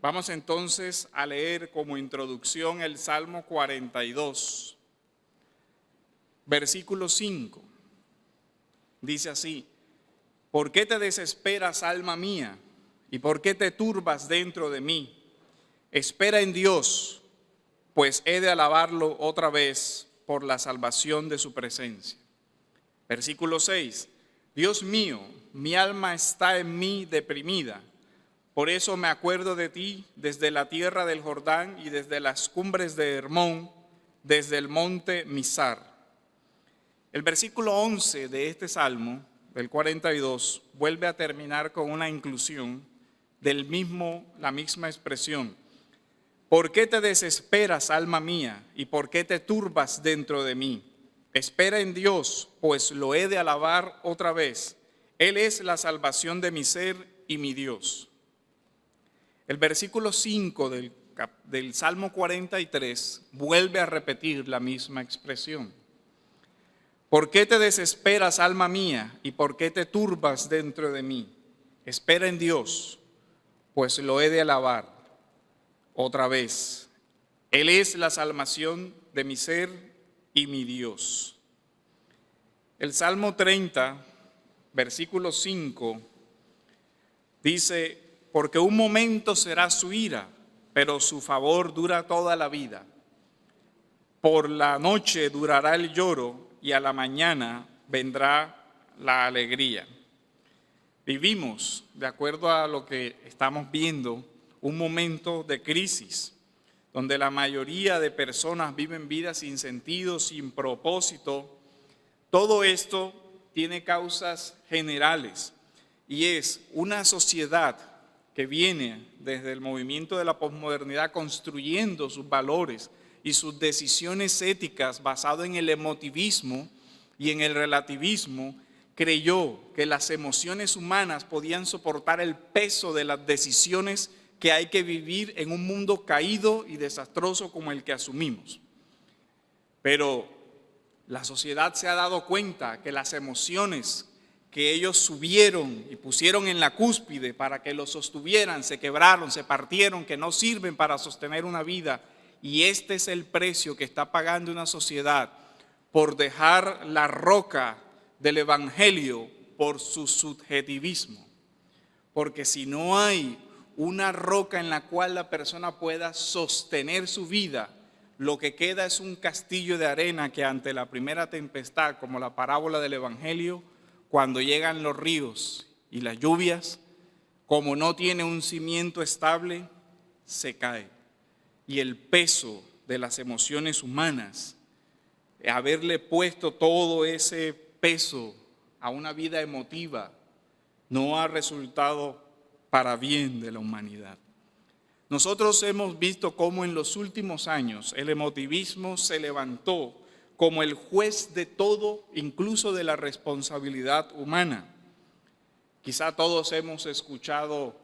Vamos entonces a leer como introducción el Salmo 42, versículo 5. Dice así: ¿por qué te desesperas, alma mía? ¿Y por qué te turbas dentro de mí? Espera en Dios, pues he de alabarlo otra vez por la salvación de su presencia. Versículo 6. Dios mío, mi alma está en mí deprimida. Por eso me acuerdo de ti desde la tierra del Jordán y desde las cumbres de Hermón, desde el monte Mizar. El versículo 11 de este Salmo, del 42, vuelve a terminar con una inclusión la misma expresión. ¿Por qué te desesperas, alma mía? ¿Y por qué te turbas dentro de mí? Espera en Dios, pues lo he de alabar otra vez. Él es la salvación de mi ser y mi Dios. El versículo 5 del Salmo 43 vuelve a repetir la misma expresión. ¿Por qué te desesperas, alma mía? ¿Y por qué te turbas dentro de mí? Espera en Dios, pues lo he de alabar otra vez. Él es la salvación de mi ser y mi Dios. El Salmo 30, versículo 5, dice: porque un momento será su ira, pero su favor dura toda la vida. Por la noche durará el lloro y a la mañana vendrá la alegría. Vivimos, de acuerdo a lo que estamos viendo, un momento de crisis, donde la mayoría de personas viven vidas sin sentido, sin propósito. Todo esto tiene causas generales y es una sociedad que viene desde el movimiento de la posmodernidad construyendo sus valores y sus decisiones éticas basado en el emotivismo y en el relativismo. Creyó que las emociones humanas podían soportar el peso de las decisiones que hay que vivir en un mundo caído y desastroso como el que asumimos. Pero la sociedad se ha dado cuenta que las emociones que ellos subieron y pusieron en la cúspide para que los sostuvieran, se quebraron, se partieron, que no sirven para sostener una vida. Y este es el precio que está pagando una sociedad por dejar la roca del evangelio por su subjetivismo. Porque si no hay una roca en la cual la persona pueda sostener su vida, lo que queda es un castillo de arena que ante la primera tempestad, como la parábola del evangelio, cuando llegan los ríos y las lluvias, como no tiene un cimiento estable, se cae. Y el peso de las emociones humanas, haberle puesto todo ese peso a una vida emotiva, no ha resultado para bien de la humanidad. Nosotros hemos visto cómo en los últimos años el emotivismo se levantó como el juez de todo, incluso de la responsabilidad humana. Quizá todos hemos escuchado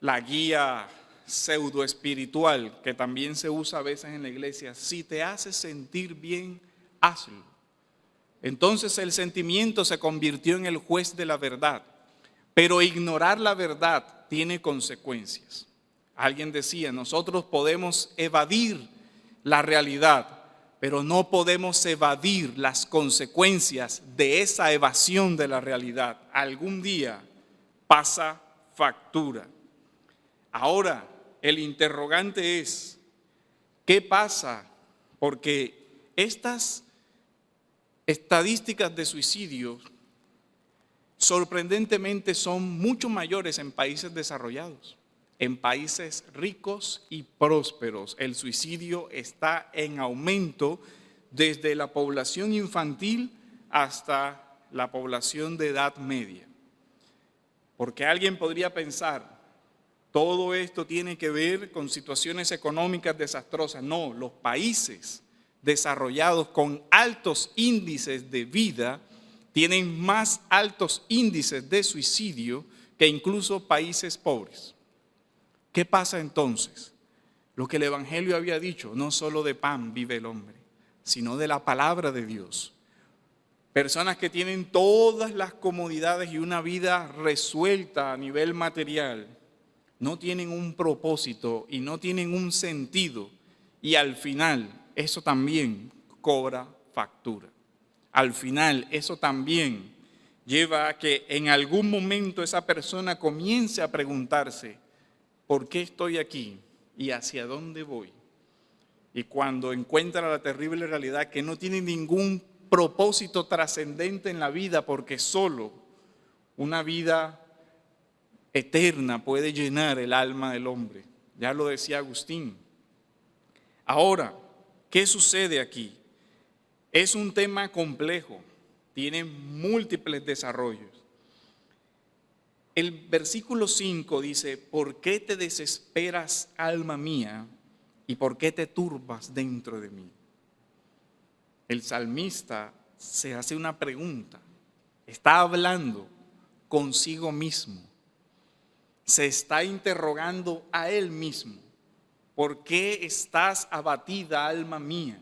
la guía pseudoespiritual, que también se usa a veces en la iglesia: si te hace sentir bien, hazlo. Entonces el sentimiento se convirtió en el juez de la verdad, pero ignorar la verdad tiene consecuencias. Alguien decía: nosotros podemos evadir la realidad, pero no podemos evadir las consecuencias de esa evasión de la realidad. Algún día pasa factura. Ahora, el interrogante es: ¿qué pasa? Porque estas estadísticas de suicidio sorprendentemente son mucho mayores en países desarrollados. En países ricos y prósperos, el suicidio está en aumento desde la población infantil hasta la población de edad media. Porque alguien podría pensar, todo esto tiene que ver con situaciones económicas desastrosas. No, los países desarrollados con altos índices de vida tienen más altos índices de suicidio que incluso países pobres. ¿Qué pasa entonces? Lo que el evangelio había dicho: no solo de pan vive el hombre, sino de la palabra de Dios. Personas que tienen todas las comodidades y una vida resuelta a nivel material, no tienen un propósito y no tienen un sentido, y al final eso también cobra factura. Al final eso también lleva a que en algún momento esa persona comience a preguntarse, ¿por qué estoy aquí y hacia dónde voy? Y cuando encuentra la terrible realidad que no tiene ningún propósito trascendente en la vida, porque solo una vida eterna puede llenar el alma del hombre. Ya lo decía Agustín. Ahora, ¿qué sucede aquí? Es un tema complejo, tiene múltiples desarrollos. El versículo 5 dice, ¿por qué te desesperas, alma mía, y por qué te turbas dentro de mí? El salmista se hace una pregunta, está hablando consigo mismo, se está interrogando a él mismo. ¿Por qué estás abatida, alma mía?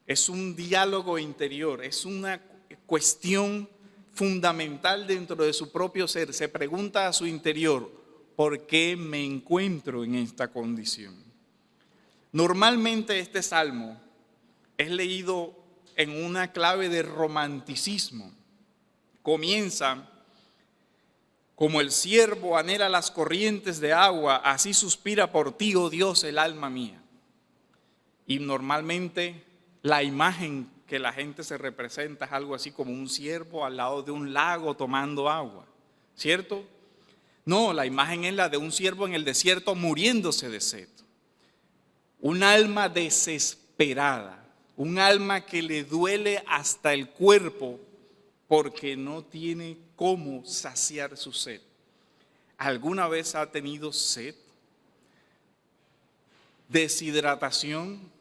Es un diálogo interior, es una cuestión fundamental dentro de su propio ser. Se pregunta a su interior, ¿por qué me encuentro en esta condición? Normalmente este salmo es leído en una clave de romanticismo. Comienza: como el ciervo anhela las corrientes de agua, así suspira por ti, oh Dios, el alma mía. Y normalmente la imagen que la gente se representa es algo así como un ciervo al lado de un lago tomando agua, ¿cierto? No, la imagen es la de un ciervo en el desierto muriéndose de sed. Un alma desesperada, un alma que le duele hasta el cuerpo porque no tiene cómo saciar su sed. ¿Alguna vez ha tenido sed? Deshidratación.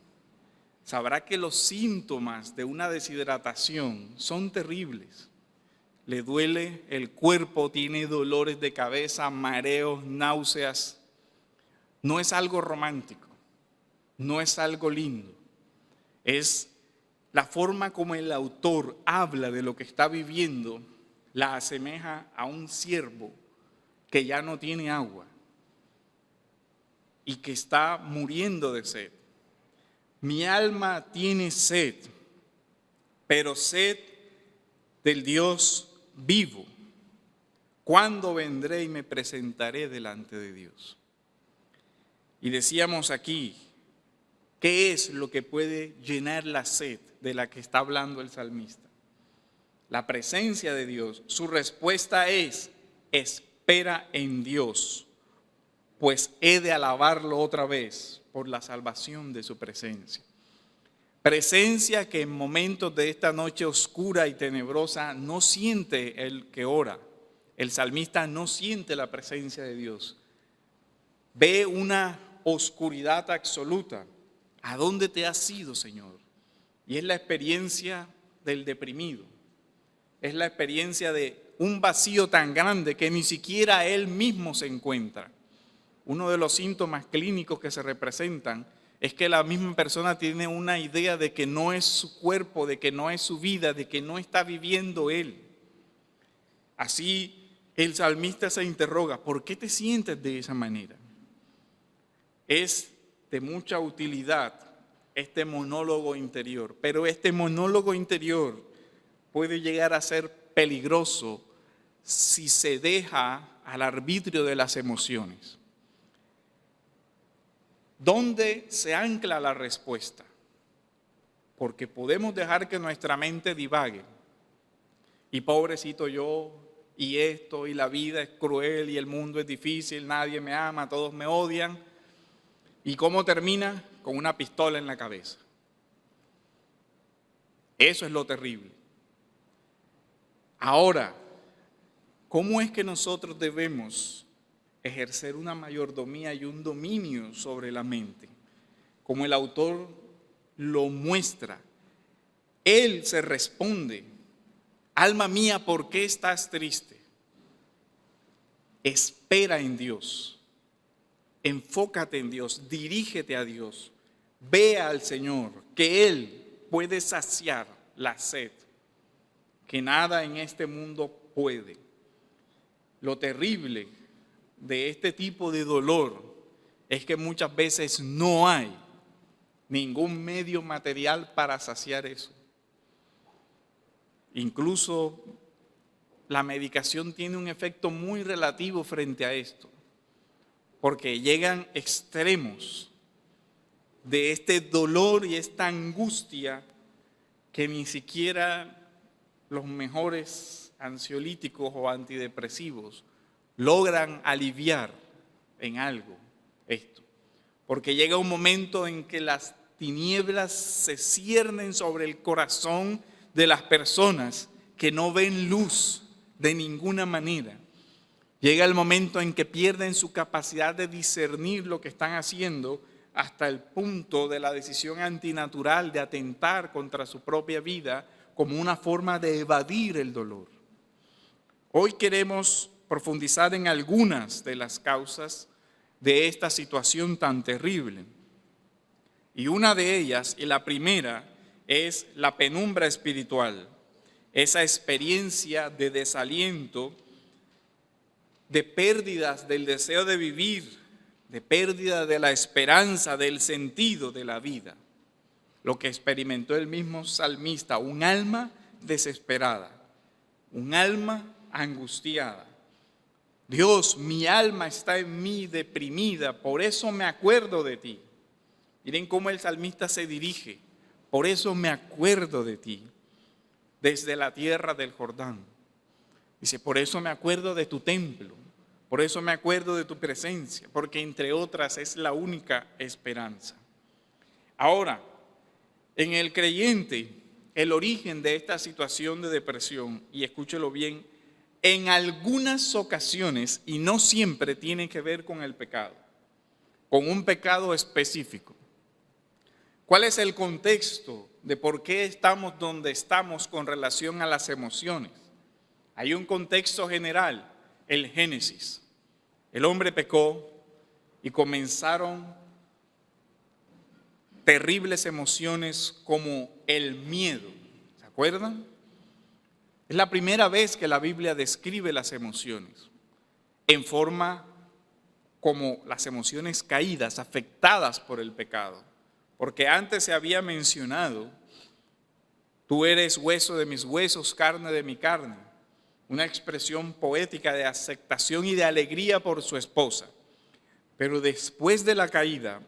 Sabrá que los síntomas de una deshidratación son terribles. Le duele el cuerpo, tiene dolores de cabeza, mareos, náuseas. No es algo romántico, no es algo lindo. Es la forma como el autor habla de lo que está viviendo, la asemeja a un ciervo que ya no tiene agua y que está muriendo de sed. Mi alma tiene sed, pero sed del Dios vivo. ¿Cuándo vendré y me presentaré delante de Dios? Y decíamos aquí, ¿qué es lo que puede llenar la sed de la que está hablando el salmista? La presencia de Dios. Su respuesta es: espera en Dios, pues he de alabarlo otra vez por la salvación de su presencia. Presencia que en momentos de esta noche oscura y tenebrosa no siente el que ora. El salmista no siente la presencia de Dios. Ve una oscuridad absoluta. ¿A dónde te has ido, Señor? Y es la experiencia del deprimido. Es la experiencia de un vacío tan grande que ni siquiera él mismo se encuentra. Uno de los síntomas clínicos que se representan es que la misma persona tiene una idea de que no es su cuerpo, de que no es su vida, de que no está viviendo él. Así el salmista se interroga, ¿por qué te sientes de esa manera? Es de mucha utilidad este monólogo interior, pero este monólogo interior puede llegar a ser peligroso si se deja al arbitrio de las emociones. ¿Dónde se ancla la respuesta? Porque podemos dejar que nuestra mente divague. Y pobrecito yo, y esto, y la vida es cruel, y el mundo es difícil, nadie me ama, todos me odian. ¿Y cómo termina? Con una pistola en la cabeza. Eso es lo terrible. Ahora, ¿cómo es que nosotros debemos ejercer una mayordomía y un dominio sobre la mente? Como el autor lo muestra, él se responde: alma mía, ¿por qué estás triste? Espera en Dios, enfócate en Dios, dirígete a Dios, ve al Señor, que Él puede saciar la sed, que nada en este mundo puede. Lo terrible de este tipo de dolor es que muchas veces no hay ningún medio material para saciar eso. Incluso la medicación tiene un efecto muy relativo frente a esto, porque llegan extremos de este dolor y esta angustia que ni siquiera los mejores ansiolíticos o antidepresivos logran aliviar en algo esto. Porque llega un momento en que las tinieblas se ciernen sobre el corazón de las personas que no ven luz de ninguna manera. Llega el momento en que pierden su capacidad de discernir lo que están haciendo hasta el punto de la decisión antinatural de atentar contra su propia vida como una forma de evadir el dolor. Hoy queremos profundizar en algunas de las causas de esta situación tan terrible. Y una de ellas, y la primera, es la penumbra espiritual, esa experiencia de desaliento, de pérdidas del deseo de vivir, de pérdida de la esperanza, del sentido de la vida. Lo que experimentó el mismo salmista, un alma desesperada, un alma angustiada. Dios, mi alma está en mí deprimida, por eso me acuerdo de ti. Miren cómo el salmista se dirige, por eso me acuerdo de ti, desde la tierra del Jordán. Dice, por eso me acuerdo de tu templo, por eso me acuerdo de tu presencia, porque entre otras es la única esperanza. Ahora, en el creyente, el origen de esta situación de depresión, y escúchelo bien, en algunas ocasiones, y no siempre, tiene que ver con el pecado, con un pecado específico. ¿Cuál es el contexto de por qué estamos donde estamos con relación a las emociones? Hay un contexto general, el Génesis. El hombre pecó y comenzaron terribles emociones como el miedo. ¿Se acuerdan? Es la primera vez que la Biblia describe las emociones en forma como las emociones caídas, afectadas por el pecado. Porque antes se había mencionado, tú eres hueso de mis huesos, carne de mi carne. Una expresión poética de aceptación y de alegría por su esposa. Pero después de la caída,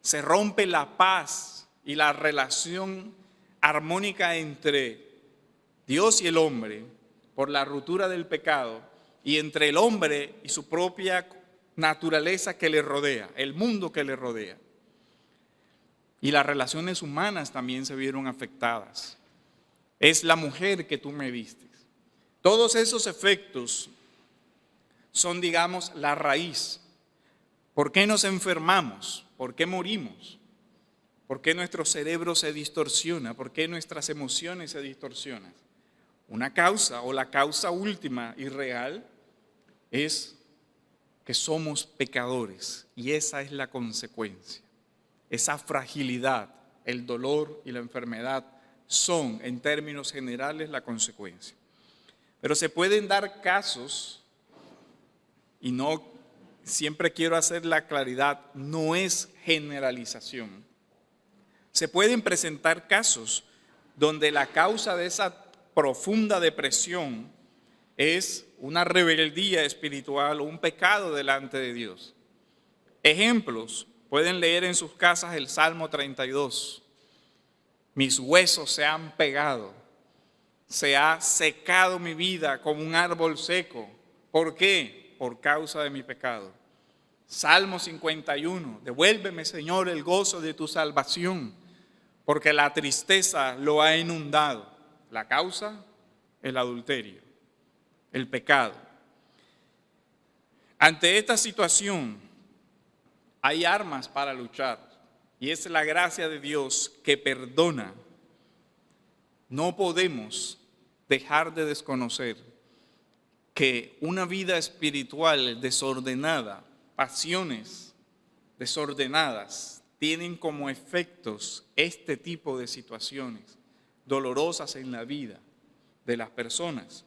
se rompe la paz y la relación armónica entre Dios y el hombre por la ruptura del pecado y entre el hombre y su propia naturaleza que le rodea, el mundo que le rodea. Y las relaciones humanas también se vieron afectadas. Es la mujer que tú me diste. Todos esos efectos son, digamos, la raíz. ¿Por qué nos enfermamos? ¿Por qué morimos? ¿Por qué nuestro cerebro se distorsiona? ¿Por qué nuestras emociones se distorsionan? Una causa, o la causa última y real, es que somos pecadores, y esa es la consecuencia. Esa fragilidad, el dolor y la enfermedad son, en términos generales, la consecuencia. Pero se pueden dar casos, y no siempre quiero hacer la claridad, no es generalización. Se pueden presentar casos donde la causa de esa profunda depresión es una rebeldía espiritual o un pecado delante de Dios. Ejemplos, pueden leer en sus casas el Salmo 32. Mis huesos se han pegado, se ha secado mi vida como un árbol seco. ¿Por qué? Por causa de mi pecado. Salmo 51, devuélveme, Señor, el gozo de tu salvación, porque la tristeza lo ha inundado. La causa, el adulterio, el pecado. Ante esta situación, hay armas para luchar, y es la gracia de Dios que perdona. No podemos dejar de desconocer que una vida espiritual desordenada, pasiones desordenadas, tienen como efectos este tipo de situaciones dolorosas en la vida de las personas.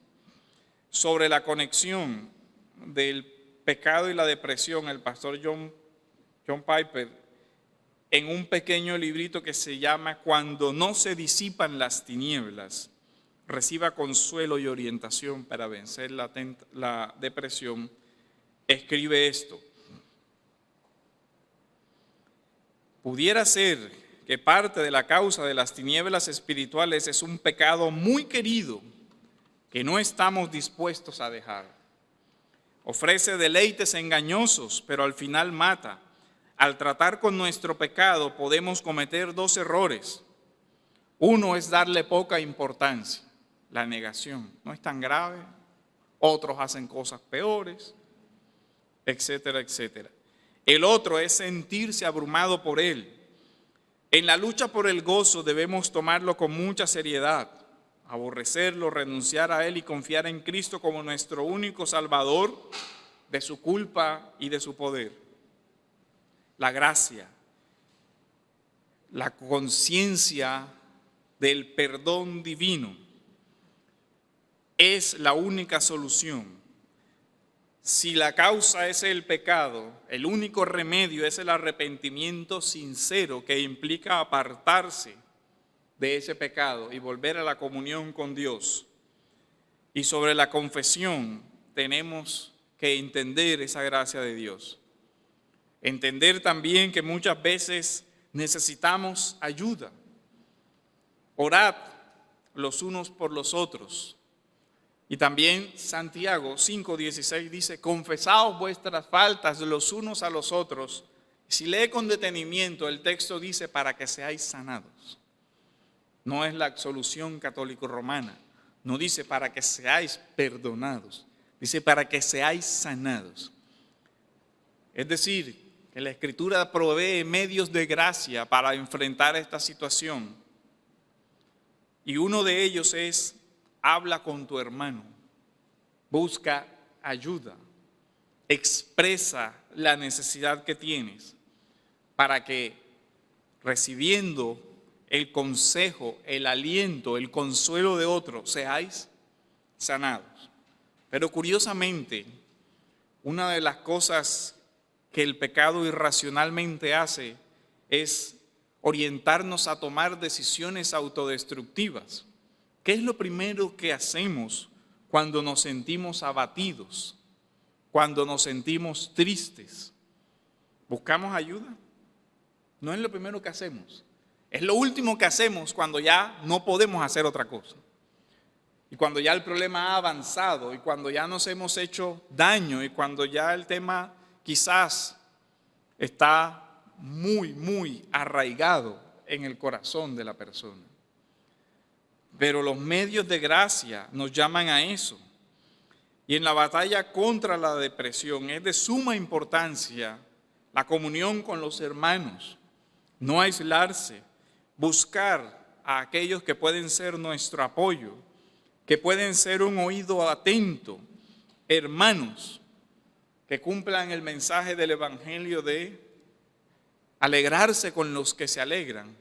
Sobre la conexión del pecado y la depresión, el pastor John Piper, en un pequeño librito que se llama Cuando no se disipan las tinieblas, reciba consuelo y orientación para vencer la depresión, escribe esto: pudiera ser que parte de la causa de las tinieblas espirituales es un pecado muy querido que no estamos dispuestos a dejar. Ofrece deleites engañosos, pero al final mata. Al tratar con nuestro pecado podemos cometer dos errores. Uno es darle poca importancia, la negación. No es tan grave, otros hacen cosas peores, etcétera, etcétera. El otro es sentirse abrumado por él. En la lucha por el gozo debemos tomarlo con mucha seriedad, aborrecerlo, renunciar a él y confiar en Cristo como nuestro único Salvador de su culpa y de su poder. La gracia, la conciencia del perdón divino es la única solución. Si la causa es el pecado, el único remedio es el arrepentimiento sincero que implica apartarse de ese pecado y volver a la comunión con Dios. Y sobre la confesión tenemos que entender esa gracia de Dios. Entender también que muchas veces necesitamos ayuda. Orad los unos por los otros. Y también Santiago 5:16 dice: confesaos vuestras faltas los unos a los otros. Si lee con detenimiento, el texto dice: para que seáis sanados. No es la absolución católico-romana. No dice para que seáis perdonados. Dice para que seáis sanados. Es decir, que la Escritura provee medios de gracia para enfrentar esta situación. Y uno de ellos es: habla con tu hermano, busca ayuda, expresa la necesidad que tienes para que, recibiendo el consejo, el aliento, el consuelo de otros, seáis sanados. Pero curiosamente, una de las cosas que el pecado irracionalmente hace es orientarnos a tomar decisiones autodestructivas. ¿Qué es lo primero que hacemos cuando nos sentimos abatidos, cuando nos sentimos tristes? ¿Buscamos ayuda? No es lo primero que hacemos. Es lo último que hacemos cuando ya no podemos hacer otra cosa. Y cuando ya el problema ha avanzado, y cuando ya nos hemos hecho daño, y cuando ya el tema quizás está muy arraigado en el corazón de la persona. Pero los medios de gracia nos llaman a eso. Y en la batalla contra la depresión es de suma importancia la comunión con los hermanos, no aislarse, buscar a aquellos que pueden ser nuestro apoyo, que pueden ser un oído atento, hermanos que cumplan el mensaje del Evangelio de alegrarse con los que se alegran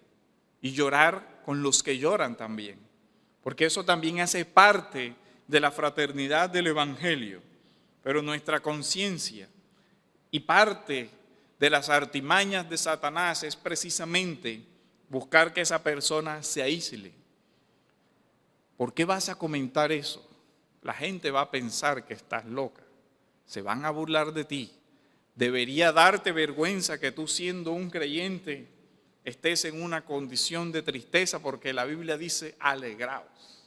y llorar con los que lloran también. Porque eso también hace parte de la fraternidad del Evangelio. Pero nuestra conciencia y parte de las artimañas de Satanás es precisamente buscar que esa persona se aísle. ¿Por qué vas a comentar eso? La gente va a pensar que estás loca. Se van a burlar de ti. Debería darte vergüenza que tú, siendo un creyente, estés en una condición de tristeza, porque la Biblia dice: alegraos.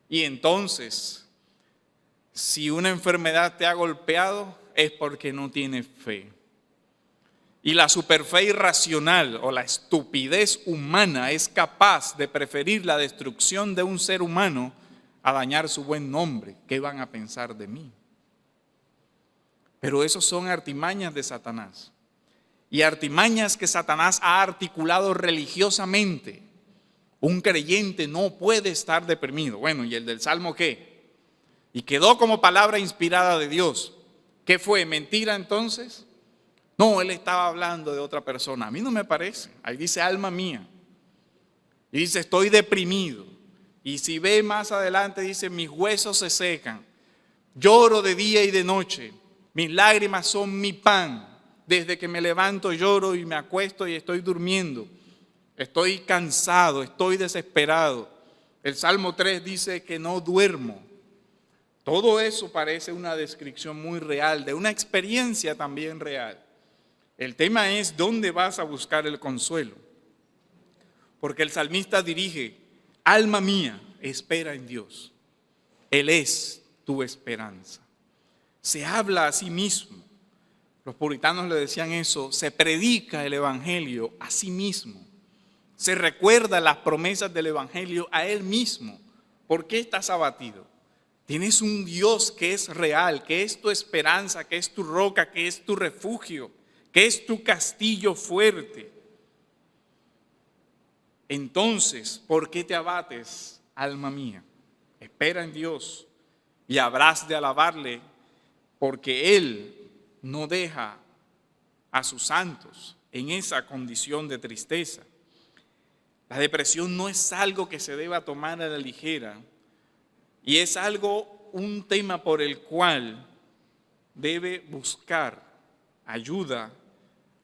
Y entonces, si una enfermedad te ha golpeado, es porque no tienes fe. Y la superfe irracional o la estupidez humana es capaz de preferir la destrucción de un ser humano a dañar su buen nombre. ¿Qué van a pensar de mí? Pero esos son artimañas de Satanás. Y artimañas que Satanás ha articulado religiosamente. Un creyente no puede estar deprimido. Bueno, ¿y el del Salmo qué? Y quedó como palabra inspirada de Dios. ¿Qué fue? ¿Mentira entonces? No, él estaba hablando de otra persona. A mí no me parece. Ahí dice alma mía. Y dice estoy deprimido. Y si ve más adelante dice mis huesos se secan. Lloro de día y de noche. Mis lágrimas son mi pan. Desde que me levanto lloro y me acuesto y estoy durmiendo. Estoy cansado, estoy desesperado. El Salmo 3 dice que no duermo. Todo eso parece una descripción muy real, de una experiencia también real. El tema es dónde vas a buscar el consuelo. Porque el salmista dirige, alma mía, espera en Dios. Él es tu esperanza. Se habla a sí mismo. Los puritanos le decían eso, se predica el evangelio a sí mismo. Se recuerda las promesas del evangelio a él mismo. ¿Por qué estás abatido? Tienes un Dios que es real, que es tu esperanza, que es tu roca, que es tu refugio, que es tu castillo fuerte. Entonces, ¿por qué te abates, alma mía? Espera en Dios y habrás de alabarle, porque Él no deja a sus santos en esa condición de tristeza. La depresión no es algo que se deba tomar a la ligera y es un tema por el cual debe buscar ayuda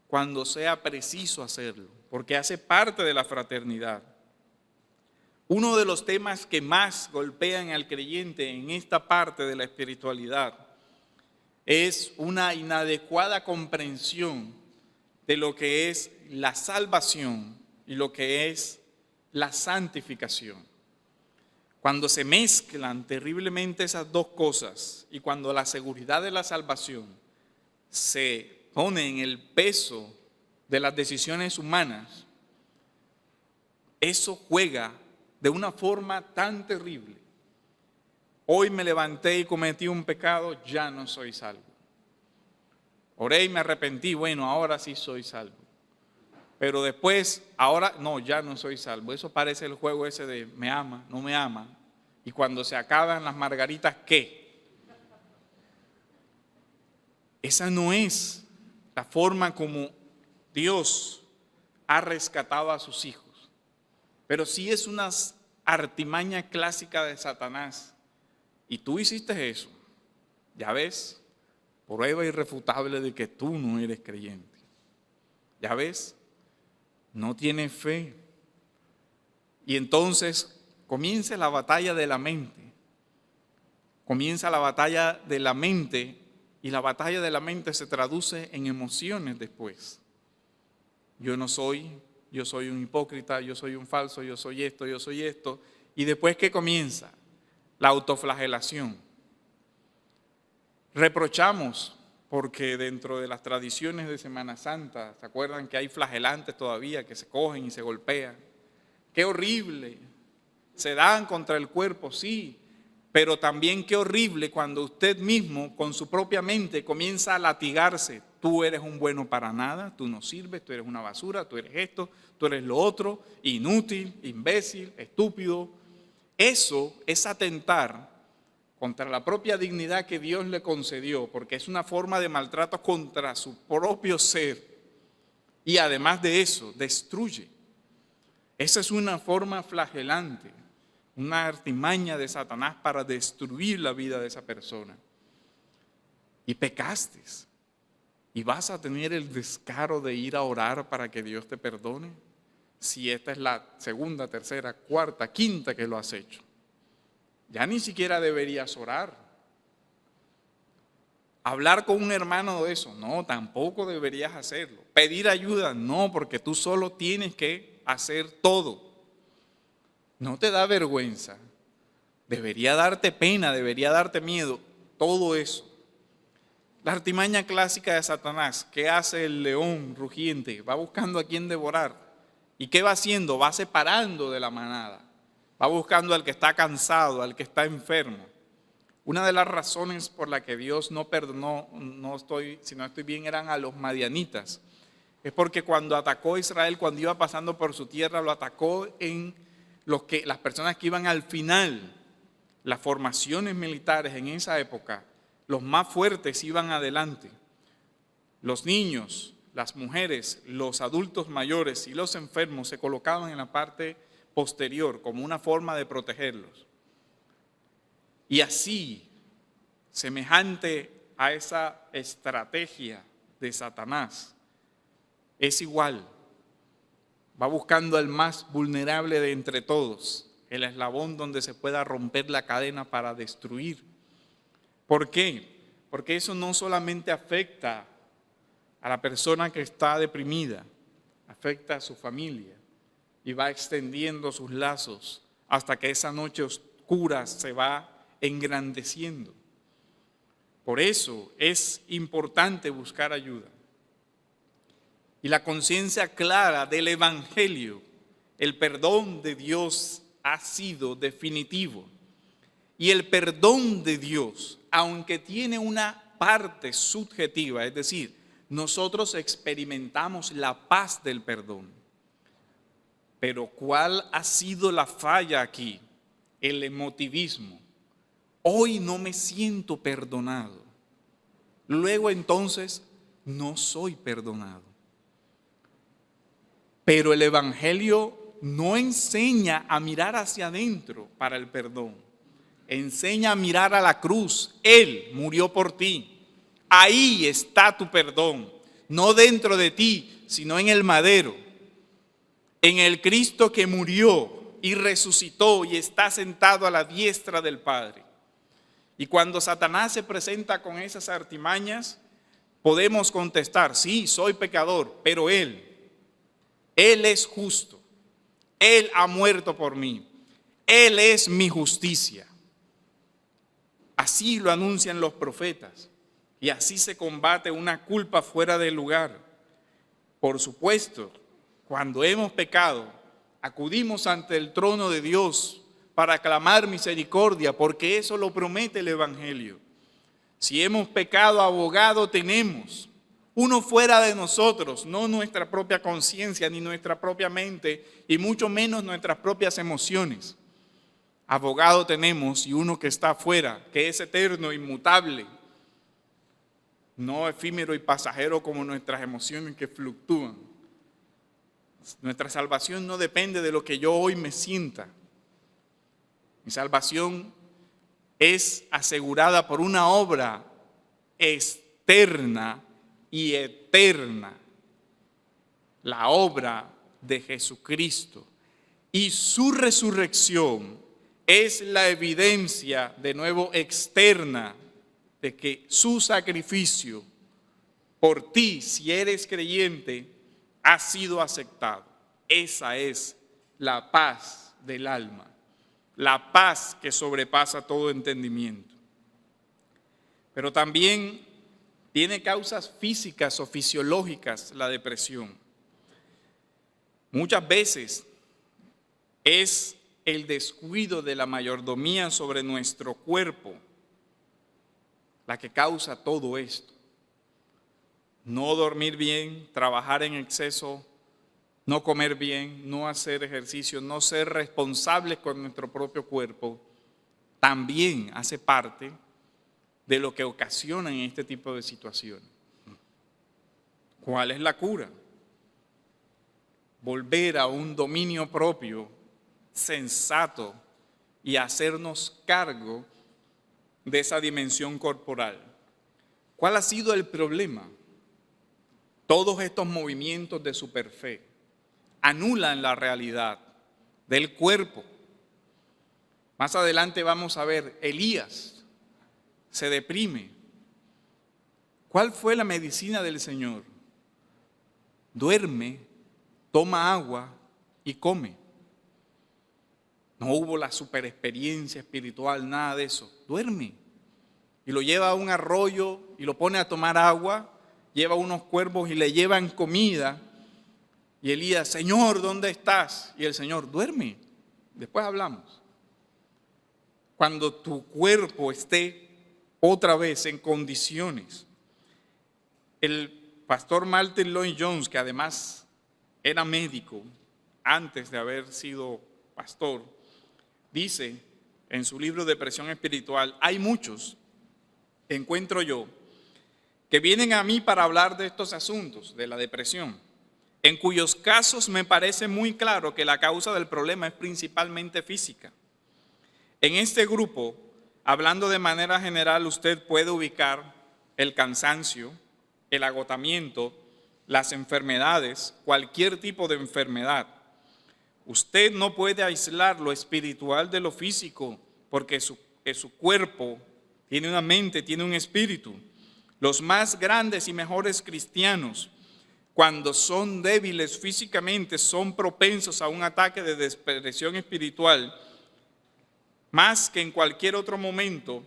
cuando sea preciso hacerlo, porque hace parte de la fraternidad. Uno de los temas que más golpean al creyente en esta parte de la espiritualidad es una inadecuada comprensión de lo que es la salvación y lo que es la santificación. Cuando se mezclan terriblemente esas dos cosas y cuando la seguridad de la salvación se pone en el peso de las decisiones humanas, eso juega de una forma tan terrible. Hoy me levanté y cometí un pecado, ya no soy salvo. Oré y me arrepentí, bueno, ahora sí soy salvo. Pero después, ahora no, ya no soy salvo. Eso parece el juego ese de me ama, no me ama. Y cuando se acaban las margaritas, ¿qué? Esa no es la forma como Dios ha rescatado a sus hijos. Pero sí es una artimaña clásica de Satanás. Y tú hiciste eso. Ya ves, prueba irrefutable de que tú no eres creyente. Ya ves, no tienes fe. Y entonces comienza la batalla de la mente. Comienza la batalla de la mente y la batalla de la mente se traduce en emociones después. Yo soy un hipócrita, yo soy un falso, yo soy esto. Y después, ¿qué comienza? La autoflagelación. Reprochamos porque dentro de las tradiciones de Semana Santa, ¿se acuerdan que hay flagelantes todavía que se cogen y se golpean? ¡Qué horrible! Se dan contra el cuerpo, sí, pero también qué horrible cuando usted mismo con su propia mente comienza a latigarse. Tú eres un bueno para nada, tú no sirves, tú eres una basura, tú eres esto, tú eres lo otro, inútil, imbécil, estúpido. Eso es atentar contra la propia dignidad que Dios le concedió, porque es una forma de maltrato contra su propio ser. Y además de eso, destruye. Esa es una forma flagelante, una artimaña de Satanás para destruir la vida de esa persona. Y pecaste. ¿Y vas a tener el descaro de ir a orar para que Dios te perdone? Si esta es la segunda, tercera, cuarta, quinta que lo has hecho. Ya ni siquiera deberías orar. Hablar con un hermano de eso, no, tampoco deberías hacerlo. Pedir ayuda, no, porque tú solo tienes que hacer todo. ¿No te da vergüenza? Debería darte pena, debería darte miedo, todo eso. La artimaña clásica de Satanás, ¿qué hace el león rugiente? Va buscando a quien devorar. ¿Y qué va haciendo? Va separando de la manada. Va buscando al que está cansado, al que está enfermo. Una de las razones por la que Dios no perdonó, si no estoy bien, eran a los madianitas. Es porque cuando atacó a Israel, cuando iba pasando por su tierra, lo atacó en las personas que iban al final. Las formaciones militares en esa época, los más fuertes iban adelante. Los niños, las mujeres, los adultos mayores y los enfermos se colocaban en la parte posterior como una forma de protegerlos. Y así, semejante a esa estrategia de Satanás es igual. Va buscando al más vulnerable de entre todos, el eslabón donde se pueda romper la cadena para destruir. ¿Por qué? Porque eso no solamente afecta a la persona que está deprimida, afecta a su familia y va extendiendo sus lazos hasta que esa noche oscura se va engrandeciendo. Por eso es importante buscar ayuda. Y la conciencia clara del Evangelio, el perdón de Dios ha sido definitivo. Y el perdón de Dios, aunque tiene una parte subjetiva, es decir, nosotros experimentamos la paz del perdón. Pero ¿cuál ha sido la falla aquí? El emotivismo. Hoy no me siento perdonado. Luego entonces no soy perdonado. Pero el Evangelio no enseña a mirar hacia adentro para el perdón. Enseña a mirar a la cruz. Él murió por ti. Ahí está tu perdón. No dentro de ti, sino en el madero. En el Cristo que murió y resucitó y está sentado a la diestra del Padre. Y cuando Satanás se presenta con esas artimañas, podemos contestar, sí, soy pecador, pero Él es justo. Él ha muerto por mí. Él es mi justicia. Así lo anuncian los profetas. Y así se combate una culpa fuera de lugar. Por supuesto, cuando hemos pecado, acudimos ante el trono de Dios para clamar misericordia, porque eso lo promete el Evangelio. Si hemos pecado, abogado tenemos, uno fuera de nosotros, no nuestra propia conciencia ni nuestra propia mente, y mucho menos nuestras propias emociones. Abogado tenemos y uno que está afuera, que es eterno, inmutable, no efímero y pasajero como nuestras emociones que fluctúan. Nuestra salvación no depende de lo que yo hoy me sienta. Mi salvación es asegurada por una obra externa y eterna, la obra de Jesucristo. Y su resurrección es la evidencia, de nuevo externa, de que su sacrificio por ti, si eres creyente, ha sido aceptado. Esa es la paz del alma. La paz que sobrepasa todo entendimiento. Pero también tiene causas físicas o fisiológicas la depresión. Muchas veces es el descuido de la mayordomía sobre nuestro cuerpo la que causa todo esto. No dormir bien, trabajar en exceso, no comer bien, no hacer ejercicio, no ser responsables con nuestro propio cuerpo, también hace parte de lo que ocasionan este tipo de situaciones. ¿Cuál es la cura? Volver a un dominio propio, sensato, y hacernos cargo de esa dimensión corporal. ¿Cuál ha sido el problema? Todos estos movimientos de superfe anulan la realidad del cuerpo. Más adelante vamos a ver, Elías se deprime. ¿Cuál fue la medicina del Señor? Duerme, toma agua y come. No hubo la superexperiencia espiritual, nada de eso. Duerme. Y lo lleva a un arroyo y lo pone a tomar agua. Lleva unos cuervos y le llevan comida. Y Elías, Señor, ¿dónde estás? Y el Señor, duerme. Después hablamos. Cuando tu cuerpo esté otra vez en condiciones. El pastor Martin Lloyd-Jones, que además era médico antes de haber sido pastor, dice en su libro Depresión Espiritual, hay muchos, encuentro yo, que vienen a mí para hablar de estos asuntos, de la depresión, en cuyos casos me parece muy claro que la causa del problema es principalmente física. En este grupo, hablando de manera general, usted puede ubicar el cansancio, el agotamiento, las enfermedades, cualquier tipo de enfermedad. Usted no puede aislar lo espiritual de lo físico, porque su cuerpo tiene una mente, tiene un espíritu. Los más grandes y mejores cristianos, cuando son débiles físicamente, son propensos a un ataque de depresión espiritual, más que en cualquier otro momento,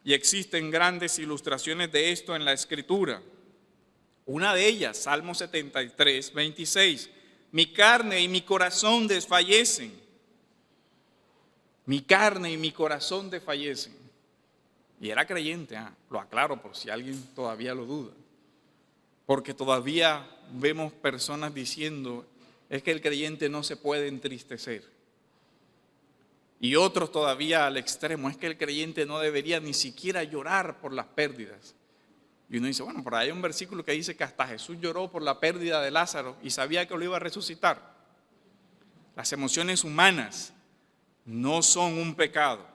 y existen grandes ilustraciones de esto en la Escritura. Una de ellas, Salmo 73, 26. Mi carne y mi corazón desfallecen. Mi carne y mi corazón desfallecen. Y era creyente, lo aclaro por si alguien todavía lo duda. Porque todavía vemos personas diciendo, es que el creyente no se puede entristecer. Y otros todavía al extremo, es que el creyente no debería ni siquiera llorar por las pérdidas. Y uno dice, bueno, por ahí hay un versículo que dice que hasta Jesús lloró por la pérdida de Lázaro y sabía que lo iba a resucitar. Las emociones humanas no son un pecado.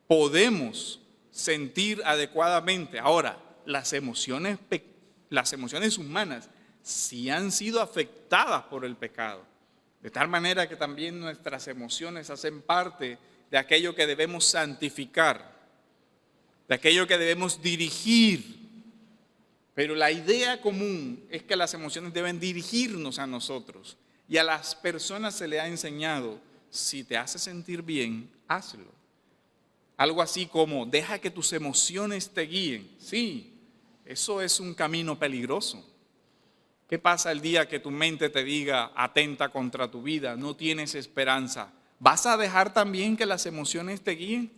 Podemos sentir adecuadamente. Ahora, las emociones humanas sí han sido afectadas por el pecado. De tal manera que también nuestras emociones hacen parte de aquello que debemos santificar, de aquello que debemos dirigir. Pero la idea común es que las emociones deben dirigirnos a nosotros. Y a las personas se les ha enseñado, si te hace sentir bien, hazlo. Algo así como, deja que tus emociones te guíen. Sí, eso es un camino peligroso. ¿Qué pasa el día que tu mente te diga, atenta contra tu vida, no tienes esperanza? ¿Vas a dejar también que las emociones te guíen?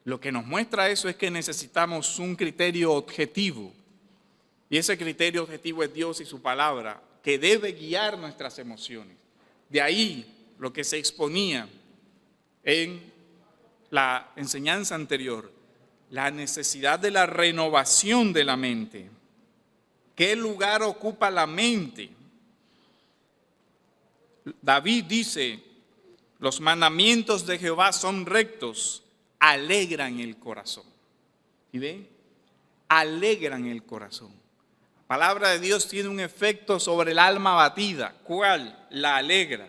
Lo que nos muestra eso es que necesitamos un criterio objetivo. Y ese criterio objetivo es Dios y su palabra, que debe guiar nuestras emociones. De ahí lo que se exponía en la enseñanza anterior, la necesidad de la renovación de la mente. ¿Qué lugar ocupa la mente? David dice, los mandamientos de Jehová son rectos, alegran el corazón. ¿Y ven? Alegran el corazón. La palabra de Dios tiene un efecto sobre el alma abatida. ¿Cuál? La alegra.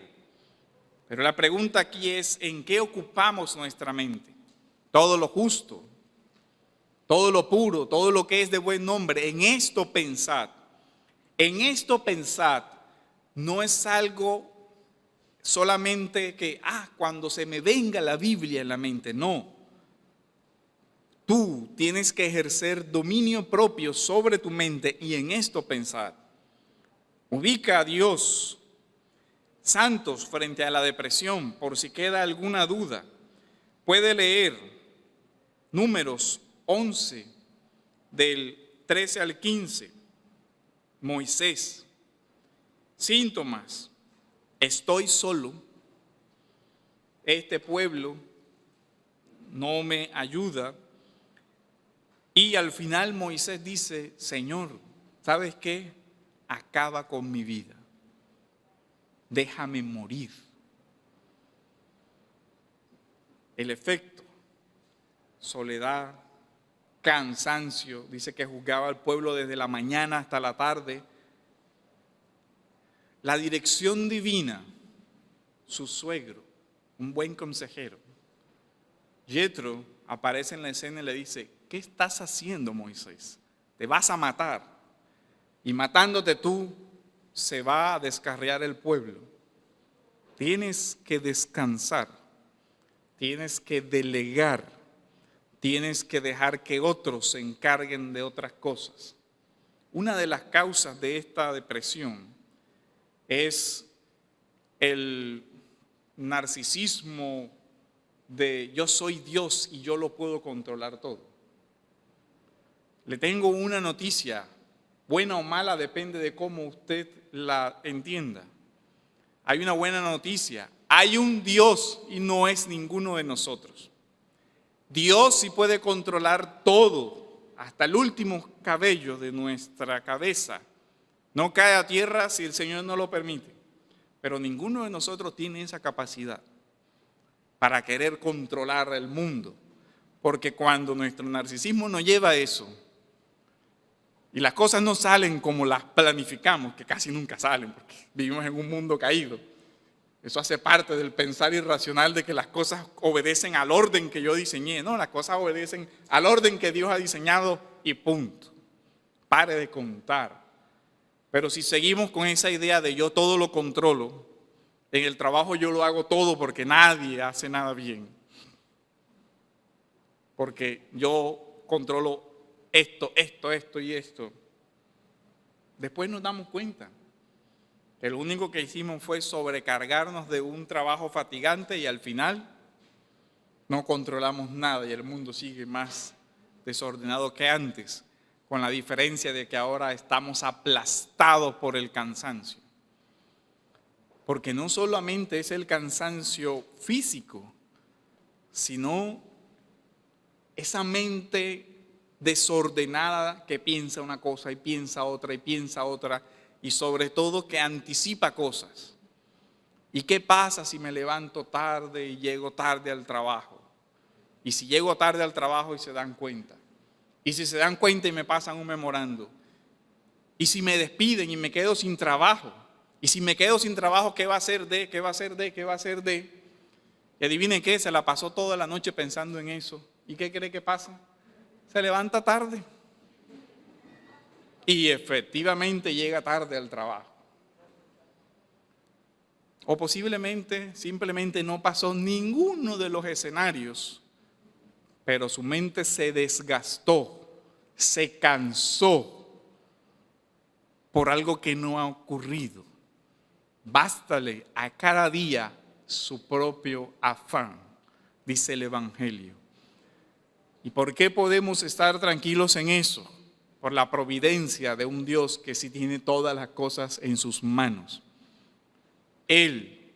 Pero la pregunta aquí es, ¿en qué ocupamos nuestra mente? Todo lo justo, todo lo puro, todo lo que es de buen nombre, en esto pensad. En esto pensad no es algo solamente que, cuando se me venga la Biblia en la mente, no. Tú tienes que ejercer dominio propio sobre tu mente y en esto pensad. Ubica a Dios, santos, frente a la depresión, por si queda alguna duda. Puede leer Números 11, del 13 al 15. Moisés. Síntomas. Estoy solo. Este pueblo no me ayuda. Y al final Moisés dice, Señor, ¿sabes qué? Acaba con mi vida. Déjame morir. El efecto, soledad, cansancio, dice que juzgaba al pueblo desde la mañana hasta la tarde. La dirección divina, su suegro, un buen consejero. Jethro aparece en la escena y le dice, ¿qué estás haciendo, Moisés? Te vas a matar. Y matándote tú, se va a descarriar el pueblo. Tienes que descansar. Tienes que delegar. Tienes que dejar que otros se encarguen de otras cosas. Una de las causas de esta depresión es el narcisismo de yo soy Dios y yo lo puedo controlar todo. Le tengo una noticia, buena o mala, depende de cómo usted la entienda. Hay una buena noticia, hay un Dios y no es ninguno de nosotros. Dios sí puede controlar todo, hasta el último cabello de nuestra cabeza. No cae a tierra si el Señor no lo permite, pero ninguno de nosotros tiene esa capacidad para querer controlar el mundo. Porque cuando nuestro narcisismo nos lleva a eso, y las cosas no salen como las planificamos, que casi nunca salen, porque vivimos en un mundo caído. Eso hace parte del pensar irracional de que las cosas obedecen al orden que yo diseñé. No, las cosas obedecen al orden que Dios ha diseñado y punto. Pare de contar. Pero si seguimos con esa idea de yo todo lo controlo, en el trabajo yo lo hago todo porque nadie hace nada bien. Porque yo controlo esto y esto. Después nos damos cuenta que lo único que hicimos fue sobrecargarnos de un trabajo fatigante y al final no controlamos nada y el mundo sigue más desordenado que antes, con la diferencia de que ahora estamos aplastados por el cansancio. Porque no solamente es el cansancio físico, sino esa mente desordenada que piensa una cosa y piensa otra y piensa otra y sobre todo que anticipa cosas. ¿Y qué pasa si me levanto tarde y llego tarde al trabajo? Y si llego tarde al trabajo y se dan cuenta. Y si se dan cuenta y me pasan un memorando. Y si me despiden y me quedo sin trabajo. Y si me quedo sin trabajo, ¿qué va a ser de? ¿Qué va a ser de? ¿Qué va a ser de? Y adivinen qué, se la pasó toda la noche pensando en eso. ¿Y qué cree que pasa? Se levanta tarde y efectivamente llega tarde al trabajo. O posiblemente simplemente no pasó ninguno de los escenarios, pero su mente se desgastó, se cansó por algo que no ha ocurrido. Bástale a cada día su propio afán, dice el Evangelio. ¿Y por qué podemos estar tranquilos en eso? Por la providencia de un Dios que sí tiene todas las cosas en sus manos. Él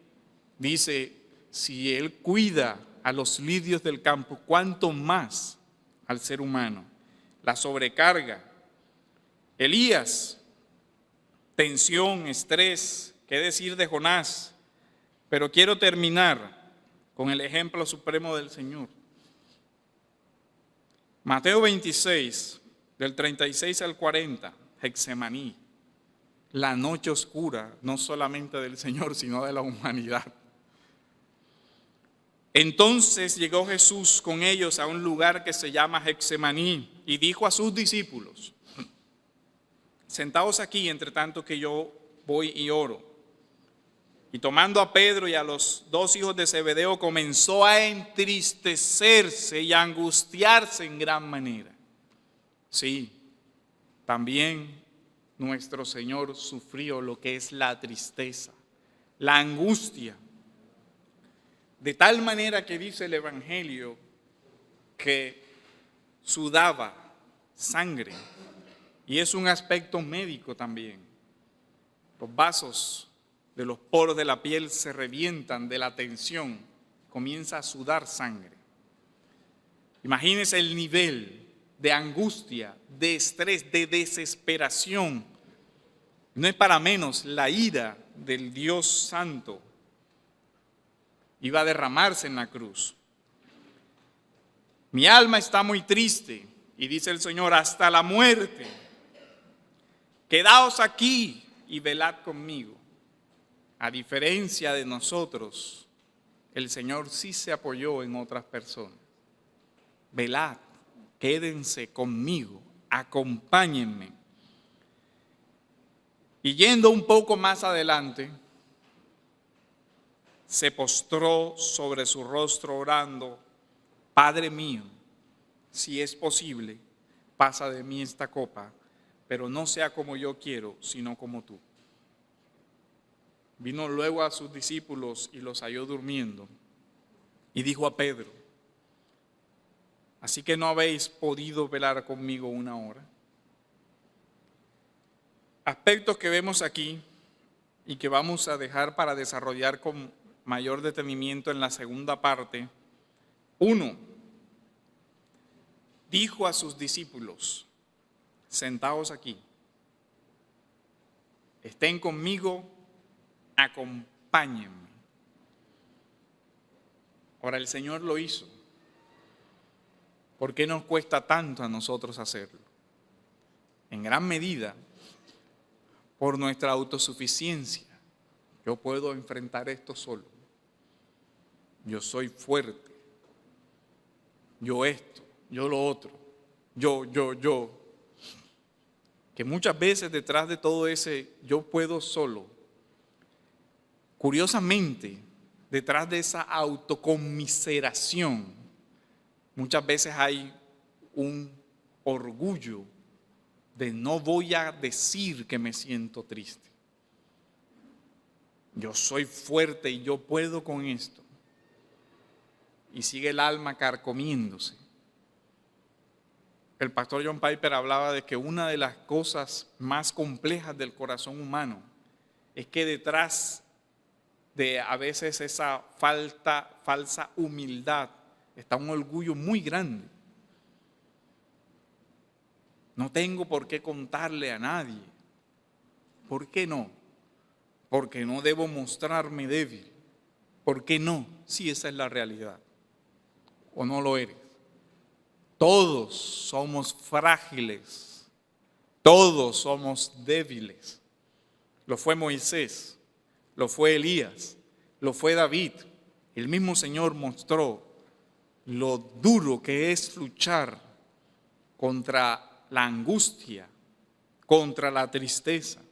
dice, si Él cuida a los lirios del campo, ¿cuánto más al ser humano? La sobrecarga. Elías, tensión, estrés, ¿qué decir de Jonás? Pero quiero terminar con el ejemplo supremo del Señor. Mateo 26, del 36 al 40, Getsemaní, la noche oscura, no solamente del Señor, sino de la humanidad. Entonces llegó Jesús con ellos a un lugar que se llama Getsemaní y dijo a sus discípulos, sentaos aquí entre tanto que yo voy y oro. Y tomando a Pedro y a los dos hijos de Zebedeo, comenzó a entristecerse y a angustiarse en gran manera. Sí, también nuestro Señor sufrió lo que es la tristeza, la angustia. De tal manera que dice el Evangelio que sudaba sangre. Y es un aspecto médico también. Los vasos de los poros de la piel se revientan de la tensión, comienza a sudar sangre. Imagínense el nivel de angustia, de estrés, de desesperación. No es para menos, la ira del Dios Santo iba a derramarse en la cruz. Mi alma está muy triste, y dice el Señor, hasta la muerte. Quedaos aquí y velad conmigo. A diferencia de nosotros, el Señor sí se apoyó en otras personas. Velad, quédense conmigo, acompáñenme. Y yendo un poco más adelante, se postró sobre su rostro orando, Padre mío, si es posible, pasa de mí esta copa, pero no sea como yo quiero, sino como tú. Vino luego a sus discípulos y los halló durmiendo y dijo a Pedro, ¿así que no habéis podido velar conmigo una hora? Aspectos que vemos aquí y que vamos a dejar para desarrollar con mayor detenimiento en la segunda parte. 1. Dijo a sus discípulos, sentaos aquí, estén conmigo, acompáñenme. Ahora el Señor lo hizo. ¿Por qué nos cuesta tanto a nosotros hacerlo? En gran medida, por nuestra autosuficiencia. Yo puedo enfrentar esto solo. Yo soy fuerte. Yo esto, yo lo otro. Yo. Que muchas veces detrás de todo ese yo puedo solo, curiosamente, detrás de esa autoconmiseración, muchas veces hay un orgullo de no voy a decir que me siento triste. Yo soy fuerte y yo puedo con esto. Y sigue el alma carcomiéndose. El pastor John Piper hablaba de que una de las cosas más complejas del corazón humano es que detrás de a veces esa falsa humildad está un orgullo muy grande. No tengo por qué contarle a nadie. ¿Por qué no? Porque no debo mostrarme débil. ¿Por qué no? Si esa es la realidad. ¿O no lo eres? Todos somos frágiles, todos somos débiles. Lo fue Moisés, lo fue Elías, lo fue David. El mismo Señor mostró lo duro que es luchar contra la angustia, contra la tristeza.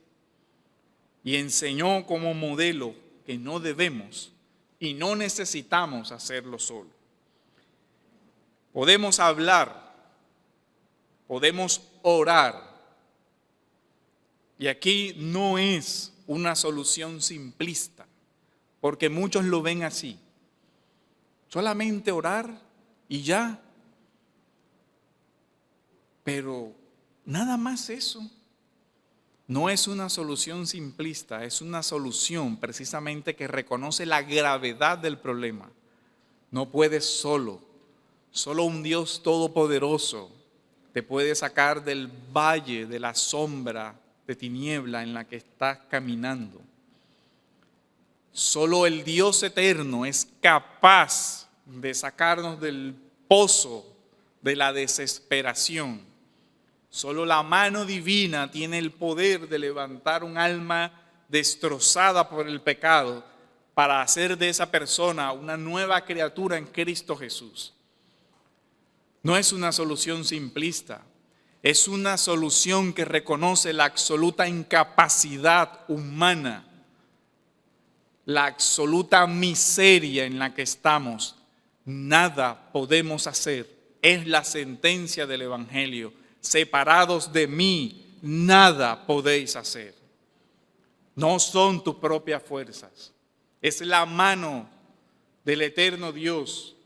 Y enseñó como modelo que no debemos y no necesitamos hacerlo solo. Podemos hablar, podemos orar, y aquí no es una solución simplista, porque muchos lo ven así. Solamente orar y ya, pero nada más eso. No es una solución simplista, es una solución precisamente que reconoce la gravedad del problema. No puedes solo. Solo un Dios todopoderoso te puede sacar del valle de la sombra de tiniebla en la que estás caminando. Solo el Dios eterno es capaz de sacarnos del pozo de la desesperación. Solo la mano divina tiene el poder de levantar un alma destrozada por el pecado para hacer de esa persona una nueva criatura en Cristo Jesús. No es una solución simplista, es una solución que reconoce la absoluta incapacidad humana, la absoluta miseria en la que estamos. Nada podemos hacer, es la sentencia del Evangelio. Separados de mí, nada podéis hacer. No son tus propias fuerzas, es la mano del eterno Dios.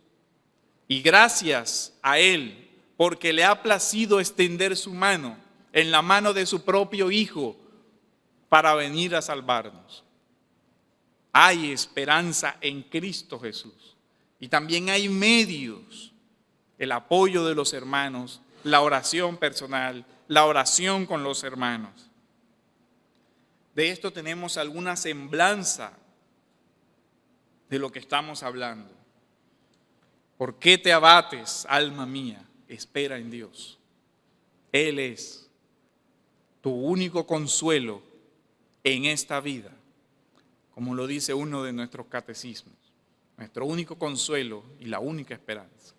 Y gracias a Él, porque le ha placido extender su mano en la mano de su propio Hijo para venir a salvarnos. Hay esperanza en Cristo Jesús. Y también hay medios, el apoyo de los hermanos, la oración personal, la oración con los hermanos. De esto tenemos alguna semblanza de lo que estamos hablando. ¿Por qué te abates, alma mía? Espera en Dios. Él es tu único consuelo en esta vida, como lo dice uno de nuestros catecismos. Nuestro único consuelo y la única esperanza.